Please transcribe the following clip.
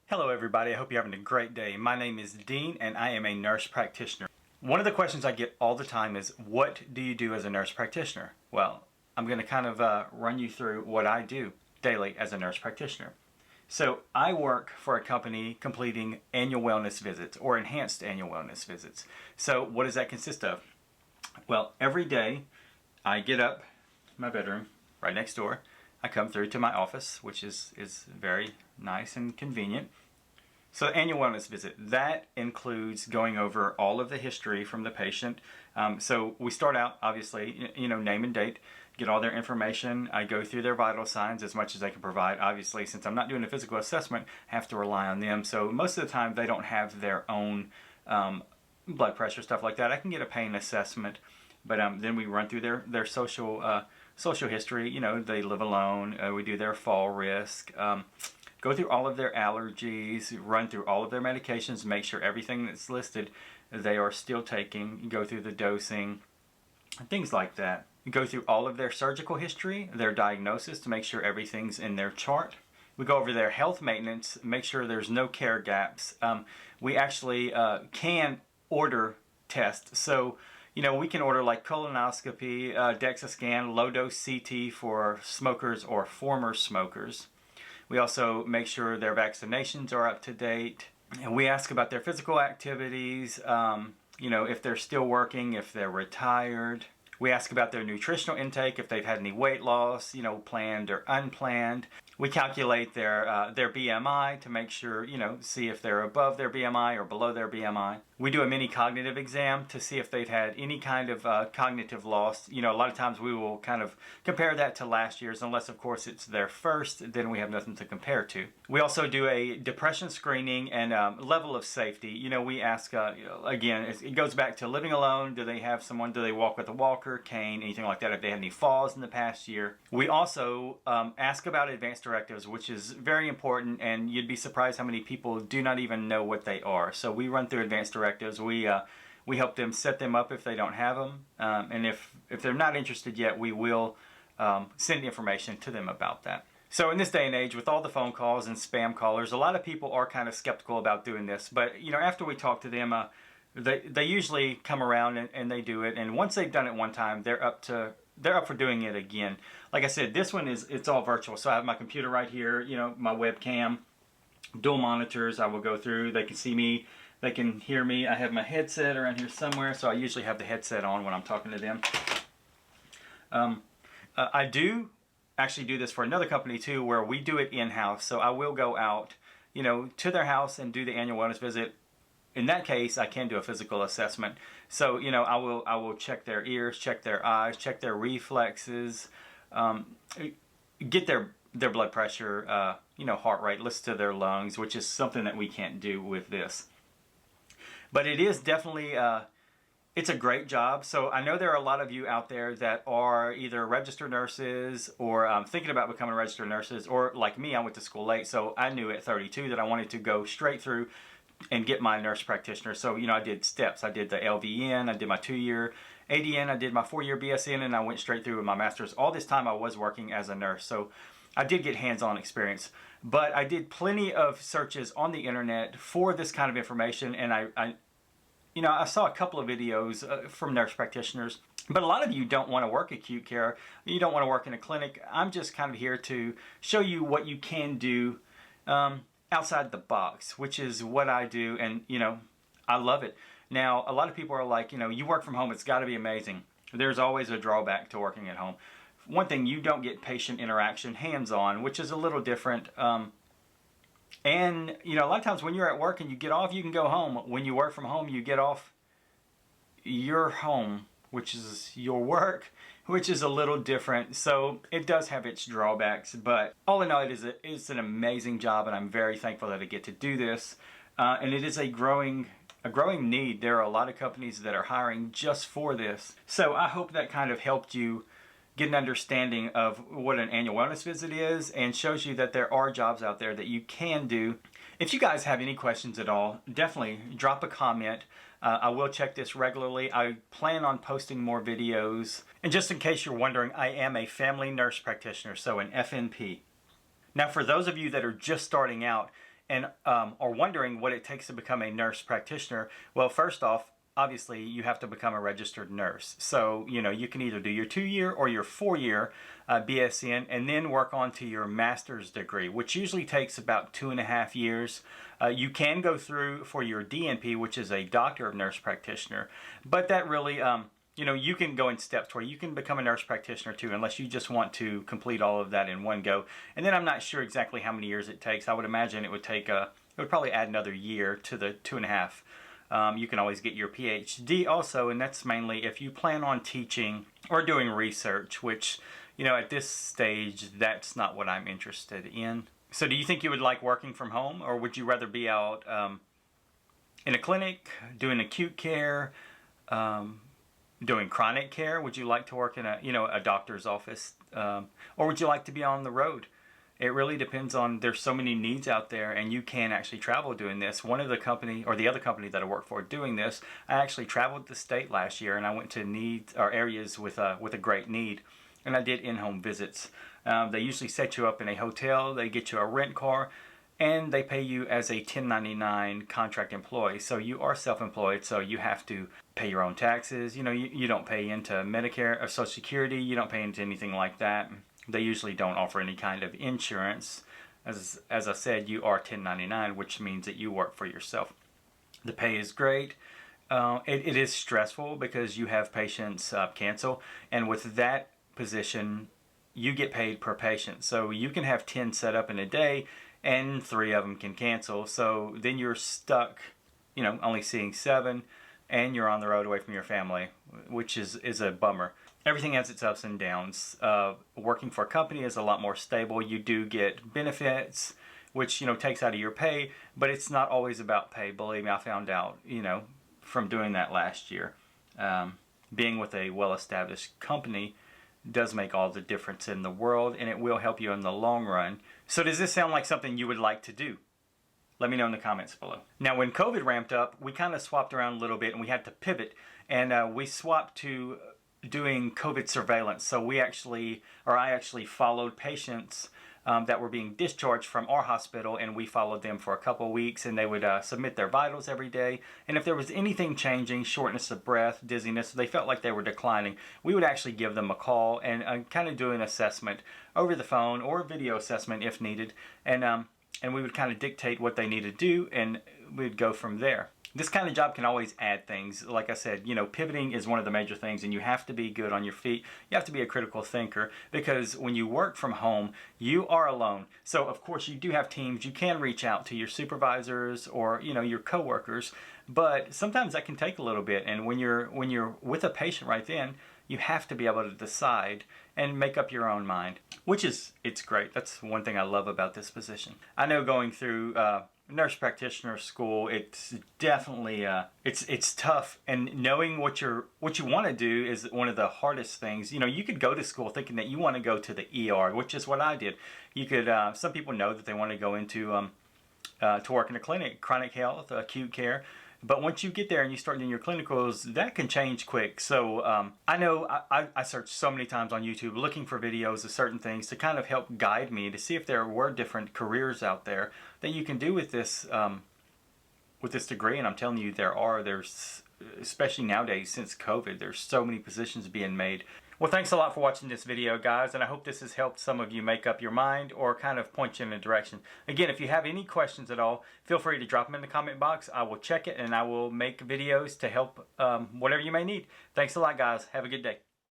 Hello everybody, I hope you're having a great day. My name is Dean and I am a nurse practitioner. One of the questions I get all the time is, what do you do as a nurse practitioner? Well, I'm going to kind of run you through what I do daily as a nurse practitioner. So I work for a company completing annual wellness visits or enhanced annual wellness visits. So what does that consist of? Well, every day I get up my bedroom right next door. I come through to my office, which is very nice and convenient. So the annual wellness visit, that includes going over all of the history from the patient. So we start out, obviously, name and date, get all their information. I go through their vital signs as much as they can provide. Obviously, since I'm not doing a physical assessment, I have to rely on them. So most of the time, they don't have their own blood pressure, stuff like that. I can get a pain assessment, but then we run through their social history. They live alone. We do their fall risk. Go through all of their allergies, run through all of their medications, make sure everything that's listed they are still taking, go through the dosing, things like that. Go through all of their surgical history, their diagnosis to make sure everything's in their chart. We go over their health maintenance, make sure there's no care gaps. We actually can order tests. So, we can order like colonoscopy, DEXA scan, low-dose CT for smokers or former smokers. We also make sure their vaccinations are up to date. And we ask about their physical activities, if they're still working, if they're retired. We ask about their nutritional intake, if they've had any weight loss, planned or unplanned. We calculate their BMI to make sure, see if they're above their BMI or below their BMI. We do a mini cognitive exam to see if they've had any kind of cognitive loss. A lot of times we will kind of compare that to last year's, unless of course it's their first, then we have nothing to compare to. We also do a depression screening and level of safety. We ask, again, it goes back to living alone. Do they have someone, do they walk with a walker, cane, anything like that, if they had any falls in the past year. We also ask about advanced directives, which is very important, and you'd be surprised how many people do not even know what they are. So we run through advanced directives. We help them set them up if they don't have them, and if they're not interested yet, we will send information to them about that. So in this day and age, with all the phone calls and spam callers, a lot of people are kind of skeptical about doing this. But after we talk to them, they usually come around and they do it. And once they've done it one time, they're up for doing it again. Like I said, this one it's all virtual. So I have my computer right here, my webcam, dual monitors. I will go through. They can see me. They can hear me. I have my headset around here somewhere, so I usually have the headset on when I'm talking to them. I do actually do this for another company too, where we do it in-house. So I will go out, to their house and do the annual wellness visit. In that case, I can do a physical assessment. So, I will check their ears, check their eyes, check their reflexes, get their blood pressure, heart rate, listen to their lungs, which is something that we can't do with this. But it is definitely, it's a great job. So I know there are a lot of you out there that are either registered nurses or thinking about becoming registered nurses, or like me, I went to school late, so I knew at 32 that I wanted to go straight through and get my nurse practitioner. So, I did steps. I did the LVN, I did my 2-year ADN, I did my 4-year BSN, and I went straight through with my master's. All this time I was working as a nurse, so I did get hands-on experience. But I did plenty of searches on the internet for this kind of information, and I saw a couple of videos from nurse practitioners. But a lot of you don't want to work acute care. You don't want to work in a clinic. I'm just kind of here to show you what you can do outside the box, which is what I do, and I love it. Now, a lot of people are like, you work from home, it's got to be amazing. There's always a drawback to working at home. One thing, you don't get patient interaction hands-on, which is a little different. And a lot of times when you're at work and you get off, you can go home. When you work from home, you get off your home, which is your work, which is a little different. So it does have its drawbacks, but all in all, it's an amazing job, and I'm very thankful that I get to do this. And it is a growing need. There are a lot of companies that are hiring just for this. So I hope that kind of helped you get an understanding of what an annual wellness visit is, and shows you that there are jobs out there that you can do. If you guys have any questions at all, definitely drop a comment. I will check this regularly. I plan on posting more videos. And just in case you're wondering, I am a family nurse practitioner, so an FNP. Now, for those of you that are just starting out, and are wondering what it takes to become a nurse practitioner, well, first off, obviously you have to become a registered nurse. So, you can either do your 2-year or your 4-year BSN and then work on to your master's degree, which usually takes about 2.5 years. You can go through for your DNP, which is a Doctor of Nurse Practitioner, but that really, you can go in steps where you can become a nurse practitioner too, unless you just want to complete all of that in one go. And then I'm not sure exactly how many years it takes. I would imagine it would probably add another year to the 2.5. You can always get your PhD also, and that's mainly if you plan on teaching or doing research, which, at this stage, that's not what I'm interested in. So do you think you would like working from home, or would you rather be out in a clinic, doing acute care, doing chronic care? Would you like to work in a doctor's office, or would you like to be on the road? It really depends on, there's so many needs out there, and you can actually travel doing this. One of the company, or the other company that I work for doing this, I actually traveled the state last year, and I went to needs or areas with a great need, and I did in-home visits. They usually set you up in a hotel, they get you a rent car, and they pay you as a 1099 contract employee. So you are self-employed, so you have to pay your own taxes. You don't pay into Medicare or Social Security, you don't pay into anything like that. They usually don't offer any kind of insurance. As I said, you are 1099, which means that you work for yourself. The pay is great. It is stressful because you have patients cancel, and with that position, you get paid per patient. So you can have 10 set up in a day, and 3 of them can cancel. So then you're stuck, only seeing 7, and you're on the road away from your family, which is a bummer. Everything has its ups and downs. Working for a company is a lot more stable. You do get benefits, which takes out of your pay, but it's not always about pay. Believe me, I found out from doing that last year. Being with a well-established company does make all the difference in the world, and it will help you in the long run. So does this sound like something you would like to do? Let me know in the comments below. Now, when COVID ramped up, we kind of swapped around a little bit, and we had to pivot, and we swapped to doing COVID surveillance. So I actually followed patients that were being discharged from our hospital, and we followed them for a couple of weeks, and they would submit their vitals every day. And if there was anything changing, shortness of breath, dizziness, they felt like they were declining, we would actually give them a call and kind of do an assessment over the phone or a video assessment if needed. And we would kind of dictate what they needed to do, and we'd go from there. This kind of job can always add things. Like I said, pivoting is one of the major things, and you have to be good on your feet. You have to be a critical thinker, because when you work from home, you are alone. So of course you do have teams. You can reach out to your supervisors or your coworkers, but sometimes that can take a little bit. And when you're with a patient right then, you have to be able to decide and make up your own mind, it's great. That's one thing I love about this position. I know going through nurse practitioner school, it's definitely it's tough, and knowing what you want to do is one of the hardest things. You could go to school thinking that you want to go to the ER, which is what I did. You could some people know that they want to go into to work in a clinic, chronic health, acute care. But once you get there and you start doing your clinicals, that can change quick. So I know I searched so many times on YouTube looking for videos of certain things to kind of help guide me to see if there were different careers out there that you can do with this degree. And I'm telling you, there's especially nowadays since COVID, there's so many positions being made. Well, thanks a lot for watching this video, guys, and I hope this has helped some of you make up your mind or kind of point you in a direction. Again, if you have any questions at all, feel free to drop them in the comment box. I will check it, and I will make videos to help whatever you may need. Thanks a lot, guys. Have a good day.